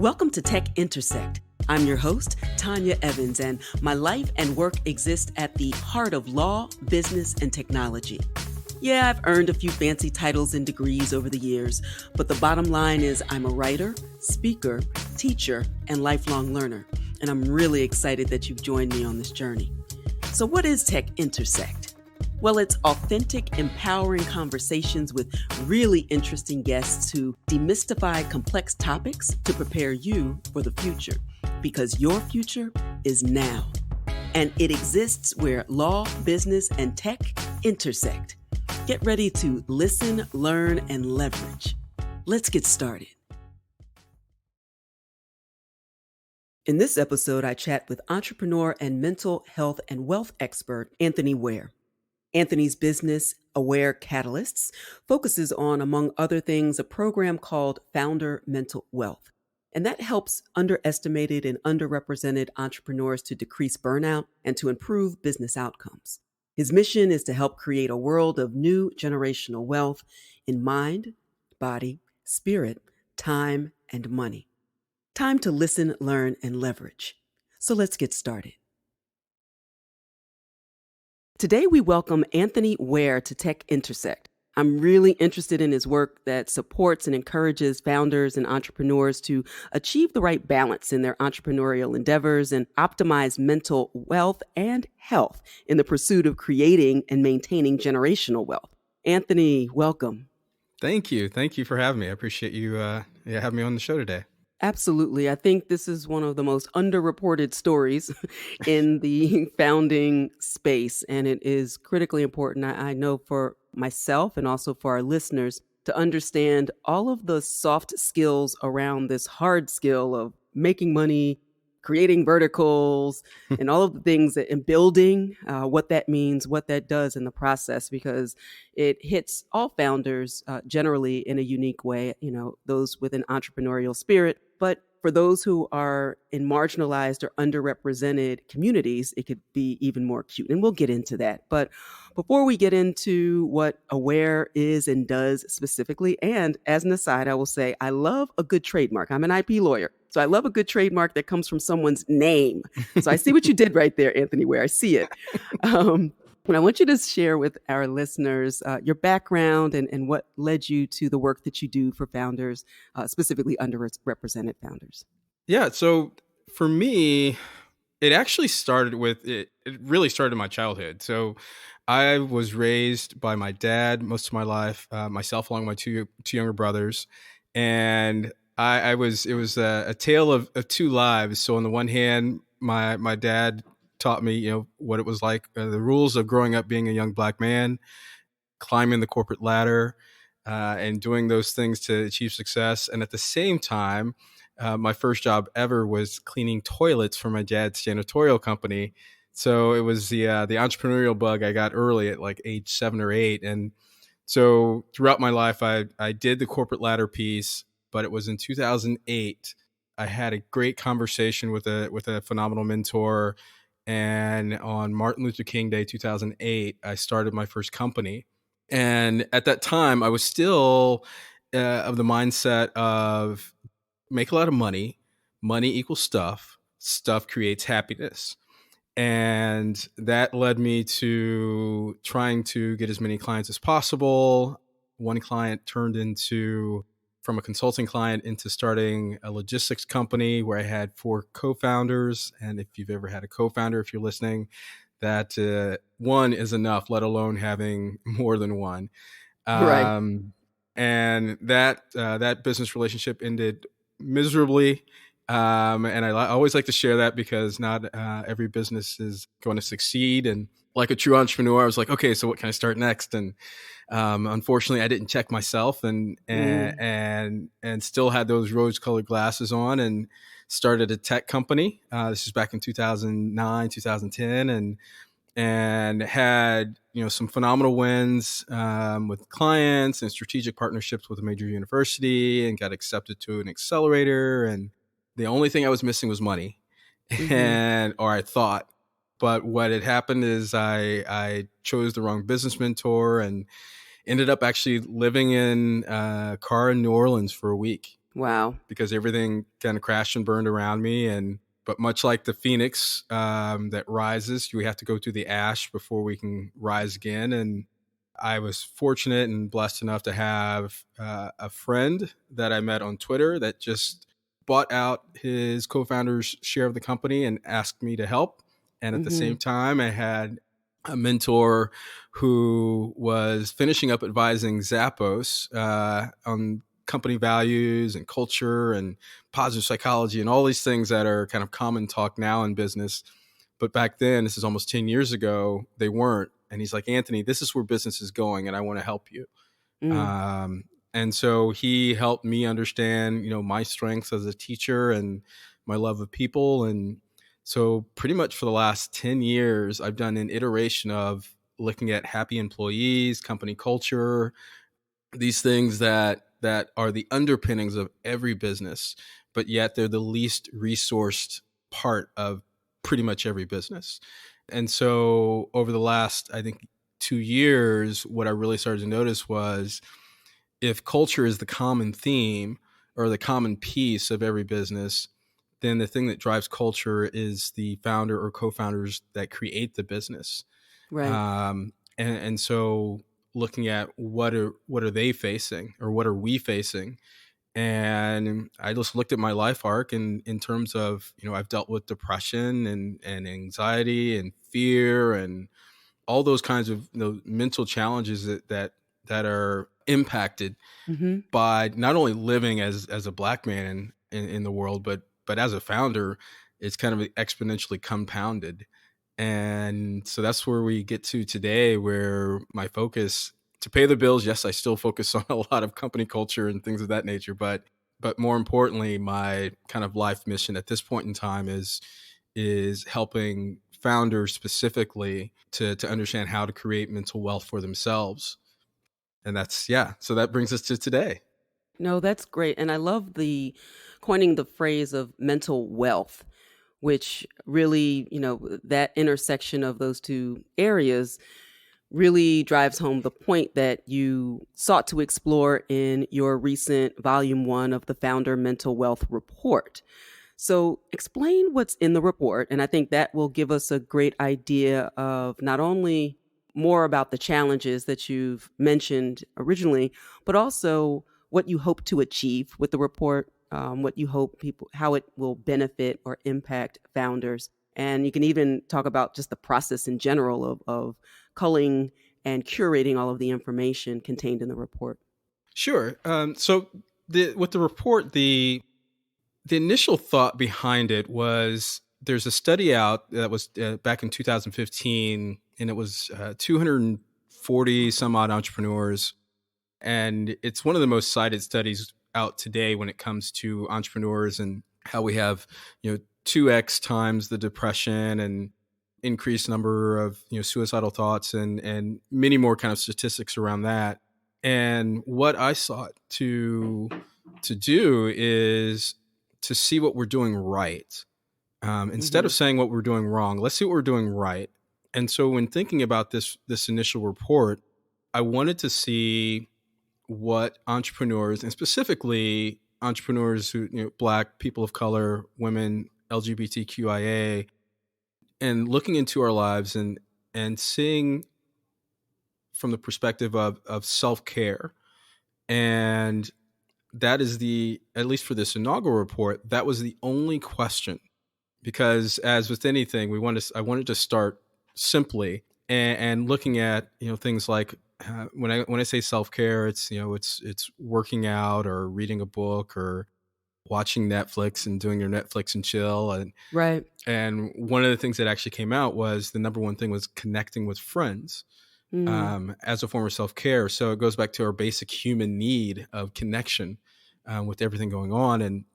Welcome to Tech Intersect. I'm your host, Tonya Evans, and my life and work exist at the heart of law, business, and technology. Yeah, I've earned a few fancy titles and degrees over the years, but the bottom line is I'm a writer, speaker, teacher, and lifelong learner, and I'm really excited that you've joined me on this journey. So what is Tech Intersect? Well, it's authentic, empowering conversations with really interesting guests who demystify complex topics to prepare you for the future, because your future is now. And it exists where law, business, and tech intersect. Get ready to listen, learn, and leverage. Let's get started. In this episode, I chat with entrepreneur and mental health and wealth expert, Anthony Ware. Anthony's business, Aware Catalysts, focuses on, among other things, a program called Founder Mental Wealth. And that helps underestimated and underrepresented entrepreneurs to decrease burnout and to improve business outcomes. His mission is to help create a world of new generational wealth in mind, body, spirit, time, and money. Time to listen, learn, and leverage. So let's get started. Today, we welcome Anthony Ware to Tech Intersect. I'm really interested in his work that supports and encourages founders and entrepreneurs to achieve the right balance in their entrepreneurial endeavors and optimize mental wealth and health in the pursuit of creating and maintaining generational wealth. Anthony, welcome. Thank you. Thank you for having me. I appreciate you having me on the show today. Absolutely. I think this is one of the most underreported stories in the founding space, and it is critically important, I know, for myself and also for our listeners to understand all of the soft skills around this hard skill of making money, creating verticals, and all of the things that in building, what that means, what that does in the process, because it hits all founders generally in a unique way, those with an entrepreneurial spirit. But for those who are in marginalized or underrepresented communities, it could be even more acute. And we'll get into that. But before we get into what Aware is and does specifically, and as an aside, I will say, I love a good trademark. I'm an IP lawyer. So I love a good trademark that comes from someone's name. So I see what you did right there, Anthony Ware. I see it. And I want you to share with our listeners your background and what led you to the work that you do for founders, specifically underrepresented founders. Yeah. So for me, it actually started it really started in my childhood. So I was raised by my dad most of my life, myself along with my two younger brothers. And it was a tale of two lives. So on the one hand, my dad taught me, what it was like, the rules of growing up being a young Black man, climbing the corporate ladder, and doing those things to achieve success. And at the same time, my first job ever was cleaning toilets for my dad's janitorial company. So it was the entrepreneurial bug I got early at like age 7 or 8. And so throughout my life, I did the corporate ladder piece, but it was in 2008. I had a great conversation with a phenomenal mentor. And on Martin Luther King Day, 2008, I started my first company. And at that time, I was still of the mindset of make a lot of money. Money equals stuff. Stuff creates happiness. And that led me to trying to get as many clients as possible. One client turned from a consulting client into starting a logistics company where I had 4 co-founders. And if you've ever had a co-founder, if you're listening, that one is enough, let alone having more than one. Right. And that business relationship ended miserably. And I always like to share that because not every business is going to succeed. And like a true entrepreneur, I was like, okay, so what can I start next? And unfortunately, I didn't check myself and still had those rose-colored glasses on and started a tech company. This is back in 2009, 2010, and had some phenomenal wins with clients and strategic partnerships with a major university, and got accepted to an accelerator. And the only thing I was missing was money, or I thought. But what had happened is I chose the wrong business mentor and ended up actually living in a car in New Orleans for a week. Wow. because everything kind of crashed and burned around me. And but much like the phoenix that rises, we have to go through the ash before we can rise again. And I was fortunate and blessed enough to have a friend that I met on Twitter that just bought out his co-founder's share of the company and asked me to help. And at the same Mhm. time, I had a mentor who was finishing up advising Zappos on company values and culture and positive psychology and all these things that are kind of common talk now in business. But back then, this is almost 10 years ago, they weren't. And he's like, Anthony, this is where business is going, and I want to help you. Mm. Um, and so he helped me understand, my strengths as a teacher and my love of people. And so pretty much for the last 10 years, I've done an iteration of looking at happy employees, company culture, these things that are the underpinnings of every business, but yet they're the least resourced part of pretty much every business. And so over the last, I think, 2 years, what I really started to notice was if culture is the common theme or the common piece of every business, then the thing that drives culture is the founder or co-founders that create the business. Right. And so looking at what are they facing or what are we facing, and I just looked at my life arc, and in terms of I've dealt with depression and anxiety and fear and all those kinds of mental challenges that are impacted Mhm. by not only living as a black man in the world, but as a founder, it's kind of exponentially compounded. And so that's where we get to today, where my focus to pay the bills. Yes, I still focus on a lot of company culture and things of that nature, but more importantly, my kind of life mission at this point in time is helping founders specifically to understand how to create mental wealth for themselves. And that's, yeah, so that brings us to today. No, that's great, and I love the coining the phrase of mental wealth, which really, that intersection of those 2 areas really drives home the point that you sought to explore in your recent volume 1 of the Founder Mental Wealth Report. So, explain what's in the report. And I think that will give us a great idea of not only more about the challenges that you've mentioned originally, but also what you hope to achieve with the report, what you hope people, how it will benefit or impact founders. And you can even talk about just the process in general of culling and curating all of the information contained in the report. Sure. So with the report, the initial thought behind it was there's a study out that was back in 2015, and it was 240 some odd entrepreneurs, and it's one of the most cited studies out today when it comes to entrepreneurs and how we have 2x times the depression and increased number of suicidal thoughts and many more kind of statistics around that. And what I sought to do is to see what we're doing right. Instead Hmm. of saying what we're doing wrong, let's see what we're doing right. And so when thinking about this initial report, I wanted to see what entrepreneurs, and specifically entrepreneurs who, black, people of color, women, LGBTQIA, and looking into our lives and seeing from the perspective of self-care. And that is the, at least for this inaugural report, that was the only question. Because as with anything, I wanted to start simply and looking at things like when I say self care, it's it's working out or reading a book or watching Netflix and doing your Netflix and chill. Right. And one of the things that actually came out was the number one thing was connecting with friends Mm. as a form of self care. So it goes back to our basic human need of connection with everything going on.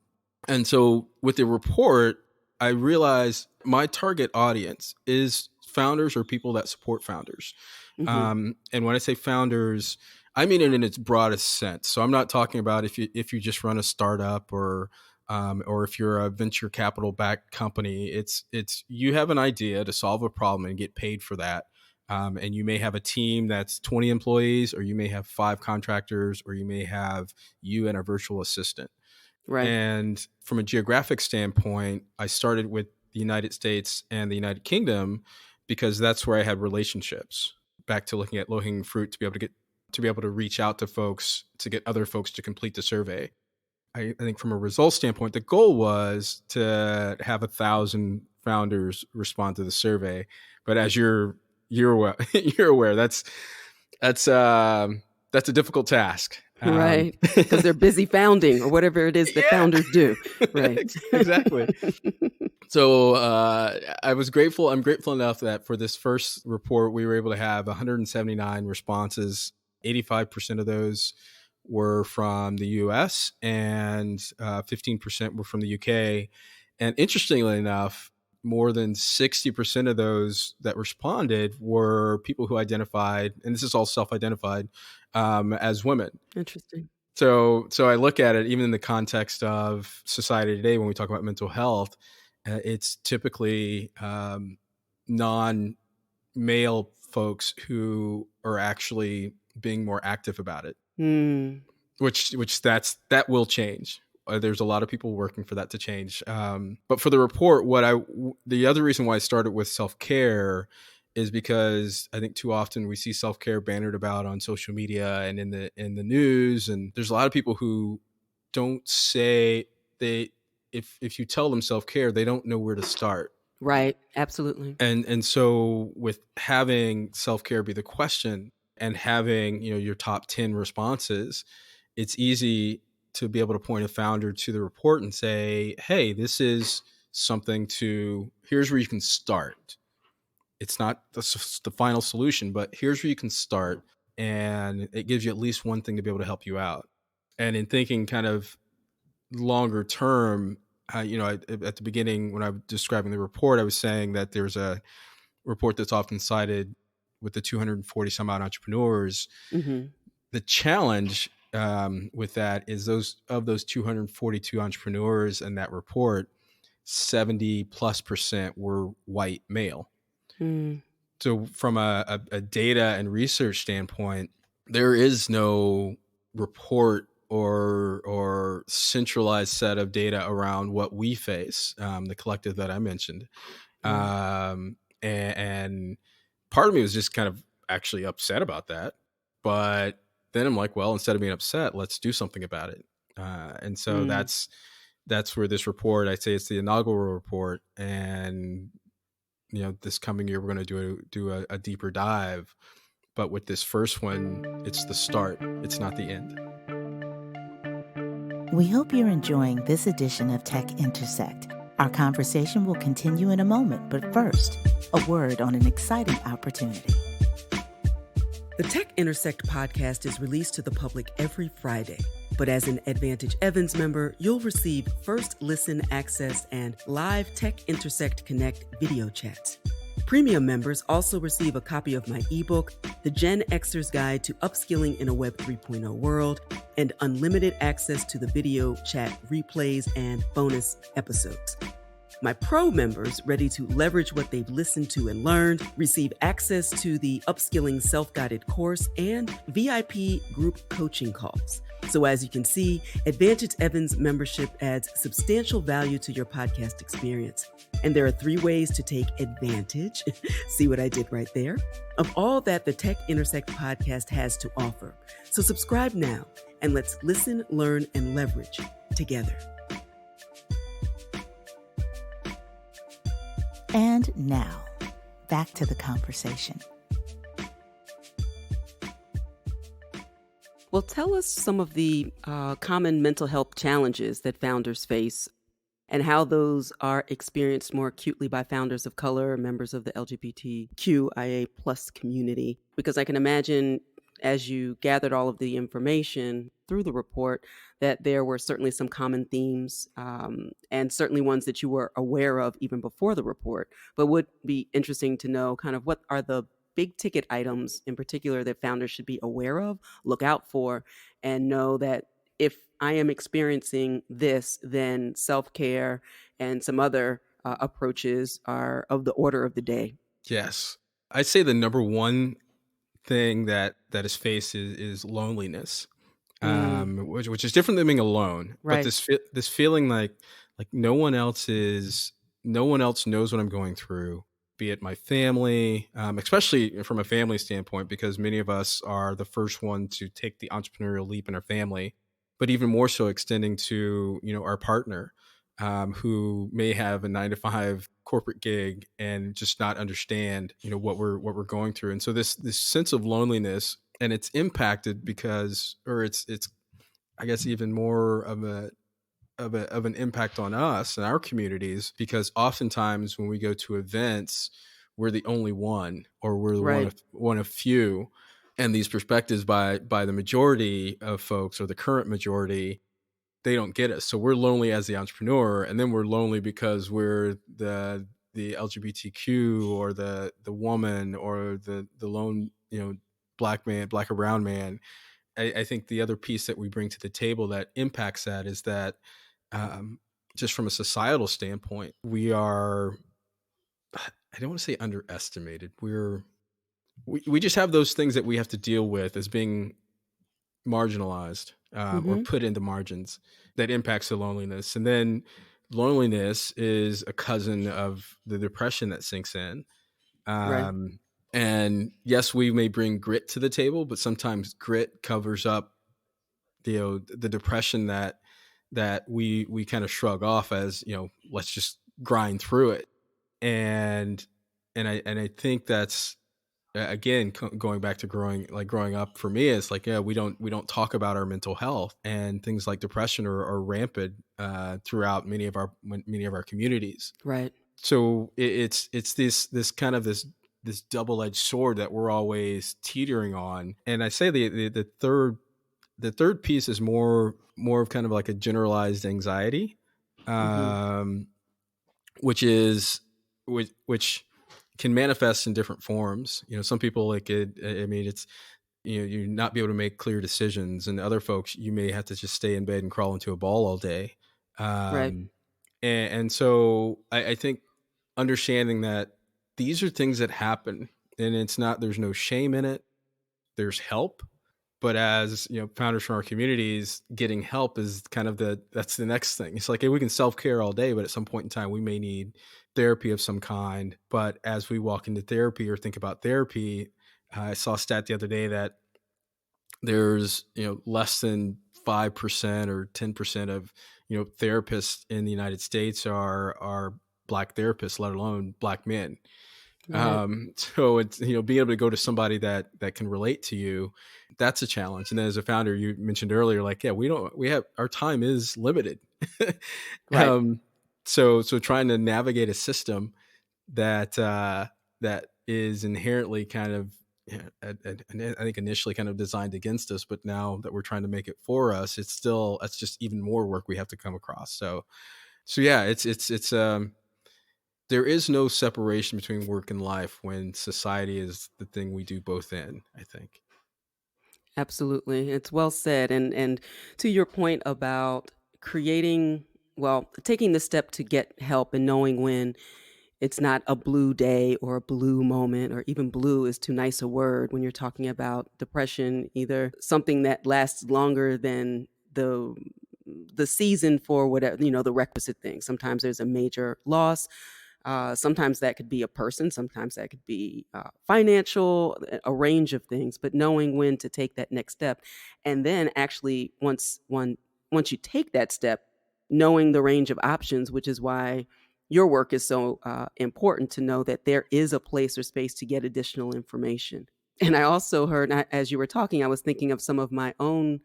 And so with the report, I realized my target audience is founders or people that support founders. Hmm. And when I say founders, I mean it in its broadest sense. So I'm not talking about if you just run a startup or if you're a venture capital backed company. It's you have an idea to solve a problem and get paid for that. And you may have a team that's 20 employees, or you may have 5 contractors, or you may have you and a virtual assistant. Right. And from a geographic standpoint, I started with the United States and the United Kingdom because that's where I had relationships. Back to looking at low hanging fruit to be able to reach out to folks to get other folks to complete the survey. I think from a results standpoint, the goal was to have 1,000 founders respond to the survey. But as you're aware, you're aware that's that's a difficult task. Right. Because they're busy founding or whatever it is that Yeah, founders do. Right. exactly. So I was grateful. I'm grateful enough that for this first report, we were able to have 179 responses. 85% of those were from the US and 15% were from the UK. And interestingly enough, more than 60% of those that responded were people who identified, and this is all self-identified, as women. Interesting. So I look at it even in the context of society today when we talk about mental health, it's typically non-male folks who are actually being more active about it, Mm. which that will change. There's a lot of people working for that to change. But for the report, the other reason why I started with self-care is because I think too often we see self-care bannered about on social media and in the news, and there's a lot of people who don't say they if you tell them self-care, they don't know where to start. Right. Absolutely. And so with having self-care be the question and having, your top 10 responses, it's easy to be able to point a founder to the report and say, hey, this is something here's where you can start. It's not the final solution, but here's where you can start. And it gives you at least one thing to be able to help you out. And in thinking kind of longer term, at the beginning when I was describing the report, I was saying that there's a report that's often cited with the 240 some odd entrepreneurs. Mm-hmm. The challenge with that is those 242 entrepreneurs in that report, 70+% were white male. Mm. So from a data and research standpoint, there is no report or centralized set of data around what we face, the collective that I mentioned. Right. And part of me was just kind of actually upset about that. But then I'm like, well, instead of being upset, let's do something about it. And so Mm. that's where this report, I'd say it's the inaugural report. And, this coming year, we're going to do a deeper dive. But with this first one, it's the start. It's not the end. We hope you're enjoying this edition of Tech Intersect. Our conversation will continue in a moment, but first, a word on an exciting opportunity. The Tech Intersect podcast is released to the public every Friday. But as an Advantage Evans member, you'll receive first listen access and live Tech Intersect Connect video chats. Premium members also receive a copy of my ebook, The Gen Xer's Guide to Upskilling in a Web 3.0 World, and unlimited access to the video chat replays and bonus episodes. My pro members, ready to leverage what they've listened to and learned, receive access to the Upskilling Self-Guided course and VIP group coaching calls. So as you can see, Advantage Evans membership adds substantial value to your podcast experience. And there are 3 ways to take advantage, see what I did right there, of all that the Tech Intersect podcast has to offer. So subscribe now and let's listen, learn, and leverage together. And now, back to the conversation. Well, tell us some of the common mental health challenges that founders face and how those are experienced more acutely by founders of color, members of the LGBTQIA plus community. Because I can imagine as you gathered all of the information through the report that there were certainly some common themes and certainly ones that you were aware of even before the report. But would be interesting to know kind of what are the big ticket items in particular that founders should be aware of, look out for, and know that if I am experiencing this, then self-care and some other approaches are of the order of the day. Yes. I'd say the number one thing that is faced is loneliness. Mm, which is different than being alone. But right. this feeling like no one else knows what I'm going through, be it my family, especially from a family standpoint, because many of us are the first one to take the entrepreneurial leap in our family, but even more so extending to our partner, who may have a 9 to 5 corporate gig and just not understand what we're going through. And so this sense of loneliness, and it's impacted because, or it's I guess even more of an impact on us and our communities, because oftentimes when we go to events, we're the only one, or we're the Right. one of few, and these perspectives by the majority of folks, or the current majority, they don't get us. So we're lonely as the entrepreneur, and then we're lonely because we're the LGBTQ, or the woman, or the lone black man, black or brown man. I think the other piece that we bring to the table that impacts that is that, um, just from a societal standpoint, we are, I don't want to say underestimated. We just have those things that we have to deal with as being marginalized, or Mhm. put into margins, that impacts the loneliness. And then loneliness is a cousin of the depression that sinks in. Right. Um, and yes, we may bring grit to the table, but sometimes grit covers up the depression that we kind of shrug off as, let's just grind through it. And I think that's, again, going back to growing up for me, it's like, yeah, we don't talk about our mental health, and things like depression are rampant, throughout many of our communities. Right. So it's this kind of this double-edged sword that we're always teetering on. And I say the third piece is more of kind of like a generalized anxiety, Mhm. um, which can manifest in different forms. Some people, like it. I mean, it's, you not be able to make clear decisions, and other folks, you may have to just stay in bed and crawl into a ball all day. Right. Um, and so I think understanding that these are things that happen, and there's no shame in it. There's help. But as founders from our communities, getting help is kind of that's the next thing. It's like, hey, we can self-care all day, but at some point in time we may need therapy of some kind. But as we walk into therapy or think about therapy, I saw a stat the other day that there's less than 5% or 10% of therapists in the United States are black therapists, let alone black men. Right. So it's, being able to go to somebody that can relate to you, that's a challenge. And then as a founder, you mentioned earlier, like, yeah, we have, our time is limited. Right. um, so trying to navigate a system that is inherently kind of, yeah, I think initially kind of designed against us, but now that we're trying to make it for us, that's just even more work we have to come across. So yeah, it's there is no separation between work and life when society is the thing we do both in, I think. Absolutely. It's well said. And to your point about creating, well, taking the step to get help and knowing when it's not a blue day or a blue moment, or even blue is too nice a word when you're talking about depression, either something that lasts longer than the season for whatever, the requisite thing. Sometimes there's a major loss. Sometimes that could be a person, sometimes that could be financial, a range of things, but knowing when to take that next step. And then actually, once you take that step, knowing the range of options, which is why your work is so important, to know that there is a place or space to get additional information. And I also heard, as you were talking, I was thinking of some of my own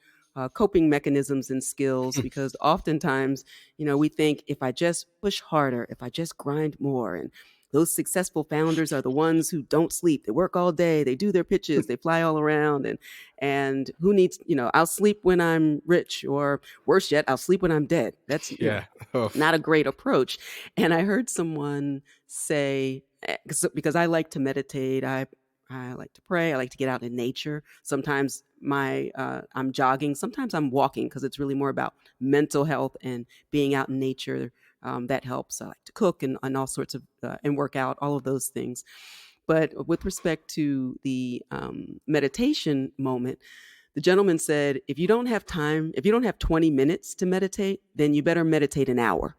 coping mechanisms and skills, because oftentimes, we think, if I just push harder, if I just grind more, and those successful founders are the ones who don't sleep. They work all day. They do their pitches. They fly all around. And who needs, I'll sleep when I'm rich, or worse yet, I'll sleep when I'm dead. That's, Yeah. Oh, not a great approach. And I heard someone say, because I like to meditate, I like to pray, I like to get out in nature. Sometimes I'm jogging, sometimes I'm walking, because it's really more about mental health and being out in nature. That helps. I like to cook and all sorts of and work out, all of those things. But with respect to the meditation moment, The gentleman said, if you don't have time, if you don't have 20 minutes to meditate, then you better meditate an hour.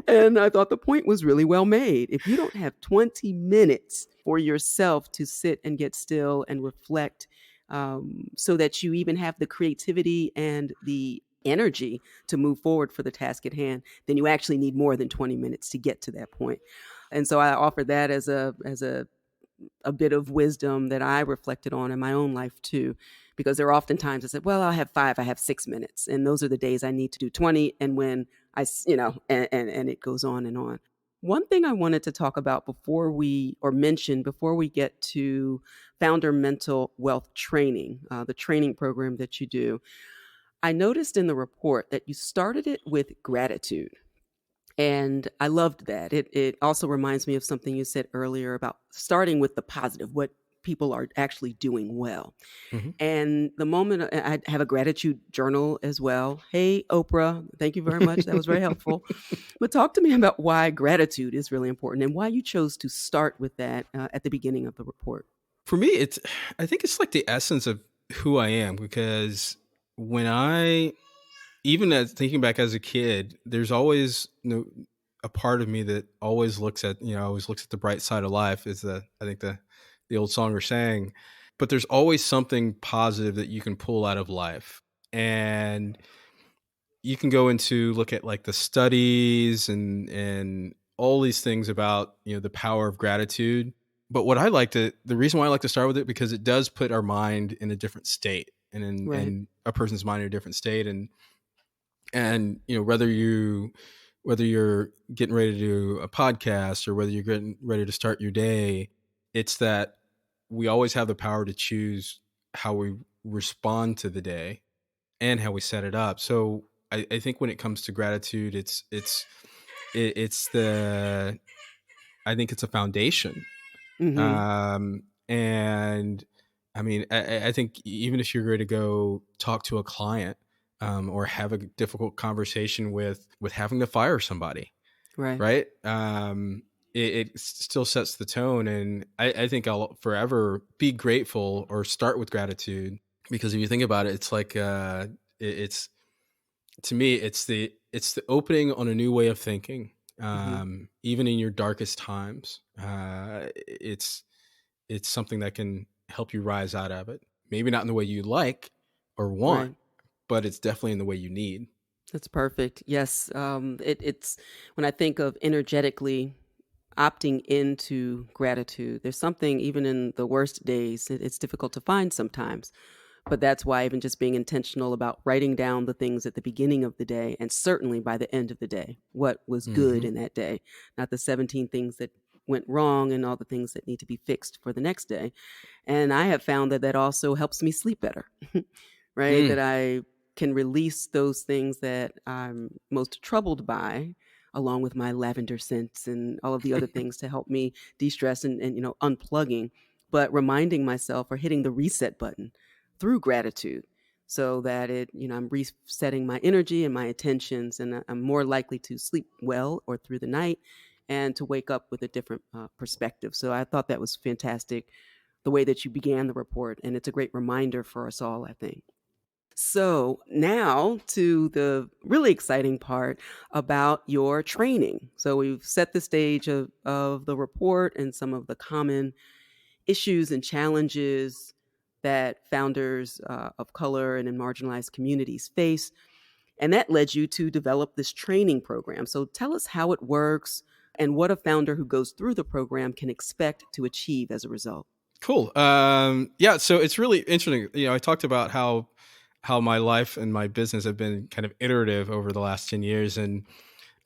And I thought the point was really well made. If you don't have 20 minutes for yourself to sit and get still and reflect, so that you even have the creativity and the energy to move forward for the task at hand, then you actually need more than 20 minutes to get to that point. And so I offer that as a bit of wisdom that I reflected on in my own life too, because there are often times I said, well, I'll have 5, I have 6 minutes. And those are the days I need to do 20. And when and it goes on and on. One thing I wanted to talk about before we get to founder mental wealth training, the training program that you do, I noticed in the report that you started it with gratitude. And I loved that. It also reminds me of something you said earlier about starting with the positive, what people are actually doing well. Mm-hmm. And the moment I have a gratitude journal as well. Hey, Oprah, thank you very much. That was very helpful. But talk to me about why gratitude is really important and why you chose to start with that at the beginning of the report. For me, I think it's like the essence of who I am, because when even as thinking back as a kid, there's always a part of me that always looks at the bright side of life, is I think the old song or saying, but there's always something positive that you can pull out of life. And you can go into look at like the studies and all these things about, the power of gratitude. But the reason why I like to start with it, because it does put our mind in a different state, Right. and a person's mind in a different state. And whether you're getting ready to do a podcast or whether you're getting ready to start your day, it's that we always have the power to choose how we respond to the day and how we set it up. So I think when it comes to gratitude, I think it's a foundation. Mm-hmm. And I mean, I think even if you're going to go talk to a client, or have a difficult conversation with having to fire somebody, Right. right? It still sets the tone. And I think I'll forever be grateful or start with gratitude, because if you think about it, it's like, it's, to me, it's the opening on a new way of thinking. Mm-hmm. Even in your darkest times, it's something that can help you rise out of it. Maybe not in the way you like or want, Right. but it's definitely in the way you need. That's perfect. Yes. It's when I think of energetically opting into gratitude, there's something even in the worst days, it's difficult to find sometimes. But that's why even just being intentional about writing down the things at the beginning of the day and certainly by the end of the day, what was good Mm-hmm. in that day, not the 17 things that went wrong and all the things that need to be fixed for the next day. And I have found that also helps me sleep better, right? That Mm. I can release those things that I'm most troubled by, along with my lavender scents and all of the other things to help me de-stress and unplugging, but reminding myself or hitting the reset button through gratitude, so that I'm resetting my energy and my attentions, and I'm more likely to sleep well or through the night and to wake up with a different perspective. So I thought that was fantastic, the way that you began the report. And it's a great reminder for us all, I think. So now to the really exciting part about your training. So we've set the stage of the report and some of the common issues and challenges that founders of color and in marginalized communities face. And that led you to develop this training program. So tell us how it works and what a founder who goes through the program can expect to achieve as a result. Cool. Yeah. So it's really interesting. I talked about how my life and my business have been kind of iterative over the last 10 years. And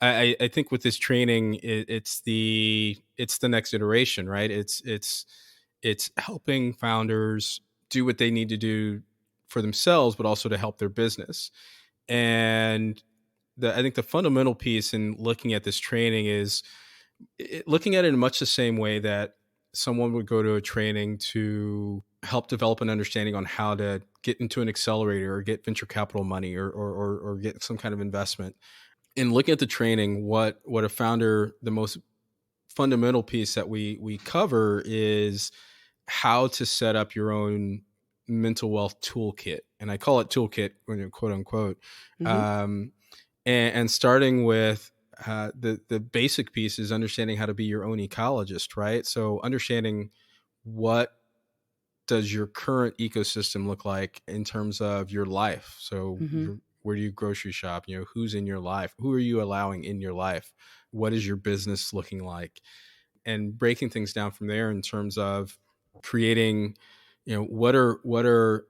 I think with this training, it's the next iteration, right? It's helping founders do what they need to do for themselves, but also to help their business. And I think the fundamental piece in looking at this training is looking at it in much the same way that someone would go to a training to help develop an understanding on how to get into an accelerator or get venture capital money or get some kind of investment. In looking at the training, what a founder, the most fundamental piece that we cover is how to set up your own mental wealth toolkit, and I call it toolkit, quote unquote. Hmm. Um, and starting with the basic piece is understanding how to be your own ecologist, right? So understanding what does your current ecosystem look like in terms of your life. So Hmm. where do you grocery shop? Who's in your life? Who are you allowing in your life? What is your business looking like? And breaking things down from there in terms of creating, what are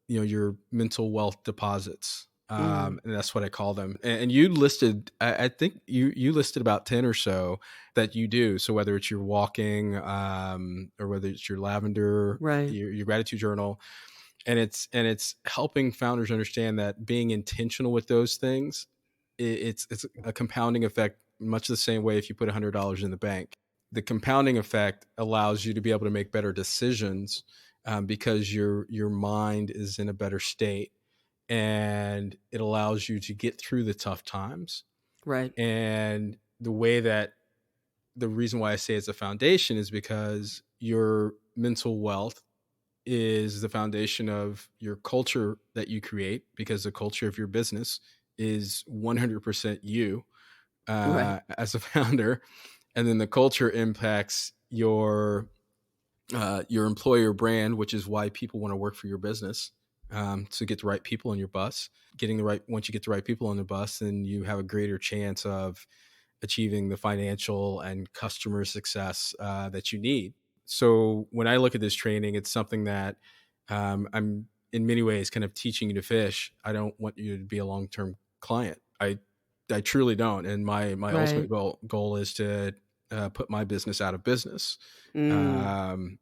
your mental wealth deposits. Mm. And that's what I call them. And you listed, I think you listed about 10 or so that you do. So whether it's your walking, or whether it's your lavender, Right. your gratitude journal, and it's helping founders understand that being intentional with those things, it's a compounding effect, much the same way if you put $100 in the bank. The compounding effect allows you to be able to make better decisions, because your mind is in a better state, and it allows you to get through the tough times. Right. And the reason why I say it's a foundation is because your mental wealth is the foundation of your culture that you create, because the culture of your business is 100% you, Right. as a founder. And then the culture impacts your employer brand, which is why people want to work for your business, to get the right people on your bus. Once you get the right people on the bus, then you have a greater chance of achieving the financial and customer success that you need. So when I look at this training, it's something that, I'm in many ways kind of teaching you to fish. I don't want you to be a long-term client. I truly don't. And my ultimate Right. goal is to put my business out of business. Mm. Um,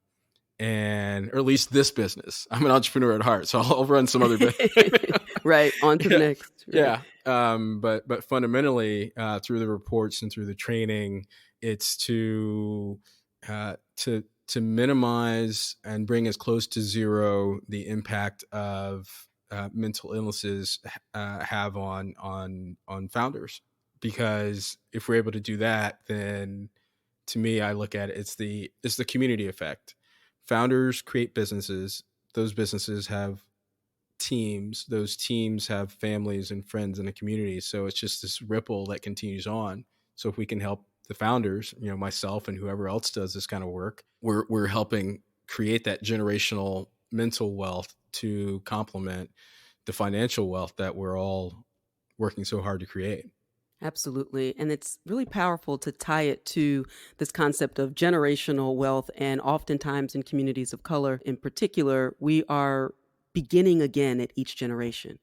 or at least this business. I'm an entrepreneur at heart, so I'll run some other business. Right. On to the Yeah, next. Right. yeah. But fundamentally, through the reports and through the training, it's to minimize and bring as close to zero the impact of mental illnesses have on founders. Because if we're able to do that, then to me, I look at it, it's the community effect. Founders create businesses. Those businesses have teams. Those teams have families and friends in a community. So it's just this ripple that continues on. So if we can help the founders, myself and whoever else does this kind of work, we're helping create that generational mental wealth to complement the financial wealth that we're all working so hard to create. Absolutely. And it's really powerful to tie it to this concept of generational wealth. And oftentimes in communities of color in particular, we are beginning again at each generation.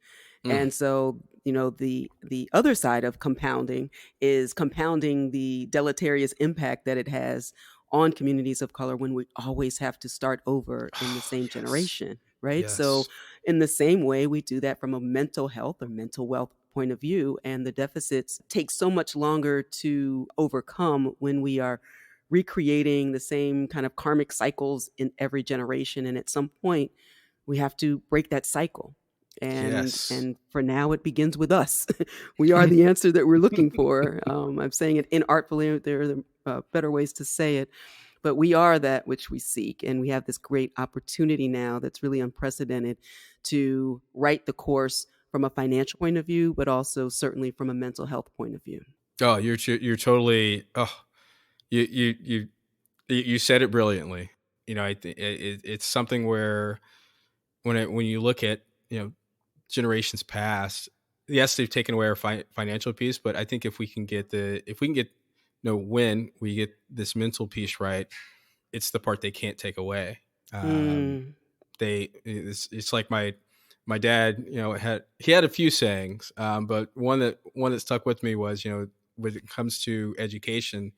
Mm. And so, the other side of compounding is compounding the deleterious impact that it has on communities of color when we always have to start over in the Oh, same yes. generation, right? So Yes. in the same way, we do that from a mental health or mental wealth point of view, and the deficits take so much longer to overcome when we are recreating the same kind of karmic cycles in every generation. And at some point, we have to break that cycle. And Yes. and for now, it begins with us. We are the answer that we're looking for. I'm saying it inartfully. There are better ways to say it, but we are that which we seek, and we have this great opportunity now that's really unprecedented to write the course from a financial point of view, but also certainly from a mental health point of view. Oh, you're totally. Oh, you said it brilliantly. I think it's something where when you look at generations past, yes, they've taken away our financial piece, but I think if we can get when we get this mental piece right, it's the part they can't take away. Um, Mm, it's like my dad, he had a few sayings, but one that stuck with me was, when it comes to education,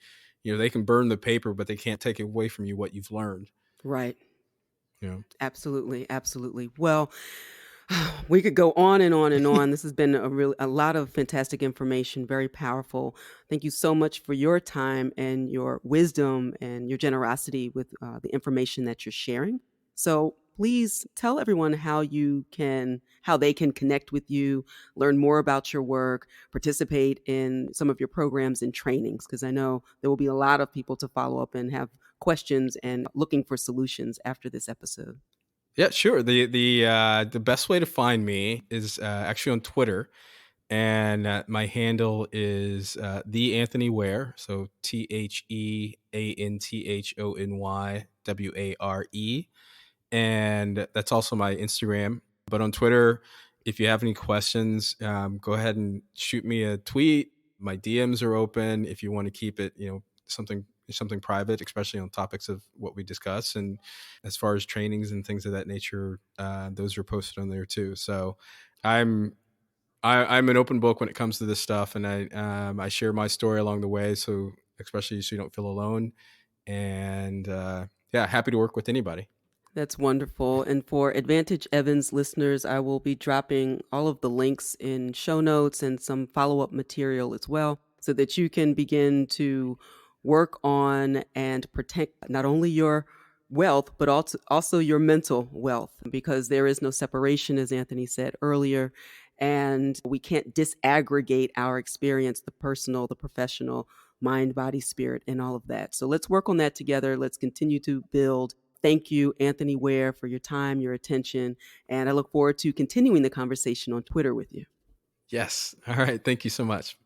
they can burn the paper, but they can't take away from you what you've learned. right. You know, Absolutely. Absolutely. Well, we could go on and on and on. This has been a lot of fantastic information, very powerful. Thank you so much for your time and your wisdom and your generosity with the information that you're sharing. So please tell everyone how they can connect with you, learn more about your work, participate in some of your programs and trainings, because I know there will be a lot of people to follow up and have questions and looking for solutions after this episode. Yeah, sure. The best way to find me is actually on Twitter, and my handle is the Anthony Ware. So TheAnthonyWare, and that's also my Instagram. But on Twitter, if you have any questions, go ahead and shoot me a tweet. My DMs are open if you want to keep it, something private, especially on topics of what we discuss. And as far as trainings and things of that nature, those are posted on there too. So I'm I'm an open book when it comes to this stuff, and I share my story along the way. So especially so you don't feel alone. And yeah, happy to work with anybody. That's wonderful. And for Advantage Evans listeners, I will be dropping all of the links in show notes and some follow up material as well, so that you can begin to work on and protect not only your wealth, but also your mental wealth, because there is no separation, as Anthony said earlier. And we can't disaggregate our experience, the personal, the professional, mind, body, spirit, and all of that. So let's work on that together. Let's continue to build. Thank you, Anthony Ware, for your time, your attention, and I look forward to continuing the conversation on Twitter with you. Yes. All right. Thank you so much.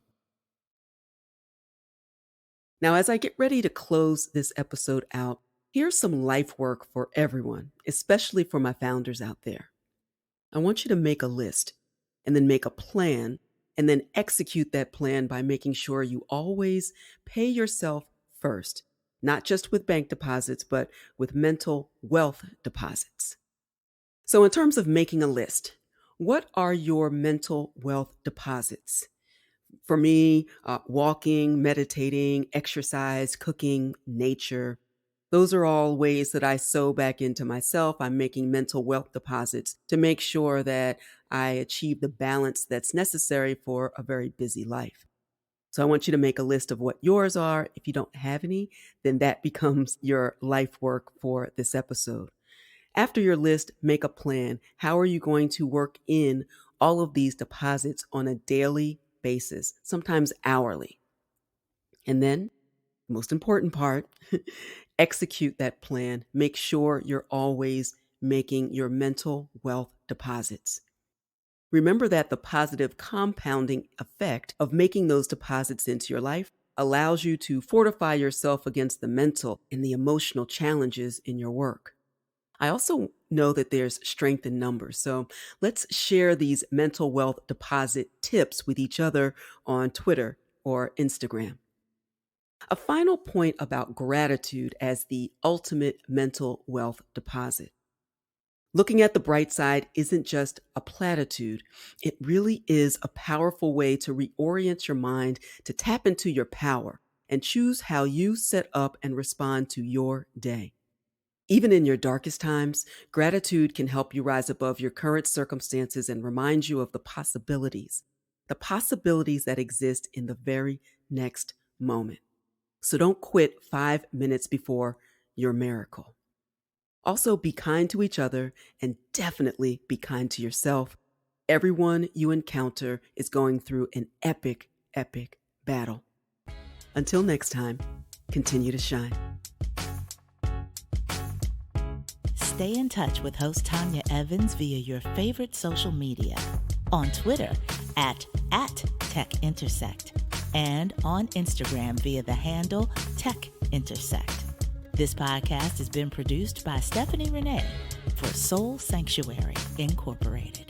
Now, as I get ready to close this episode out, here's some life work for everyone, especially for my founders out there. I want you to make a list and then make a plan and then execute that plan by making sure you always pay yourself first, not just with bank deposits, but with mental wealth deposits. So in terms of making a list, what are your mental wealth deposits? For me, walking, meditating, exercise, cooking, nature, those are all ways that I sow back into myself. I'm making mental wealth deposits to make sure that I achieve the balance that's necessary for a very busy life. So I want you to make a list of what yours are. If you don't have any, then that becomes your life work for this episode. After your list, make a plan. How are you going to work in all of these deposits on a daily basis, sometimes hourly? And then, most important part, execute that plan. Make sure you're always making your mental wealth deposits. Remember that the positive compounding effect of making those deposits into your life allows you to fortify yourself against the mental and the emotional challenges in your work. I also know that there's strength in numbers. So let's share these mental wealth deposit tips with each other on Twitter or Instagram. A final point about gratitude as the ultimate mental wealth deposit. Looking at the bright side isn't just a platitude. It really is a powerful way to reorient your mind, to tap into your power and choose how you set up and respond to your day. Even in your darkest times, gratitude can help you rise above your current circumstances and remind you of the possibilities that exist in the very next moment. So don't quit 5 minutes before your miracle. Also, be kind to each other and definitely be kind to yourself. Everyone you encounter is going through an epic, epic battle. Until next time, continue to shine. Stay in touch with host Tonya Evans via your favorite social media. On Twitter at TechIntersect and on Instagram via the handle TechIntersect. This podcast has been produced by Stephanie Renee for Soul Sanctuary Incorporated.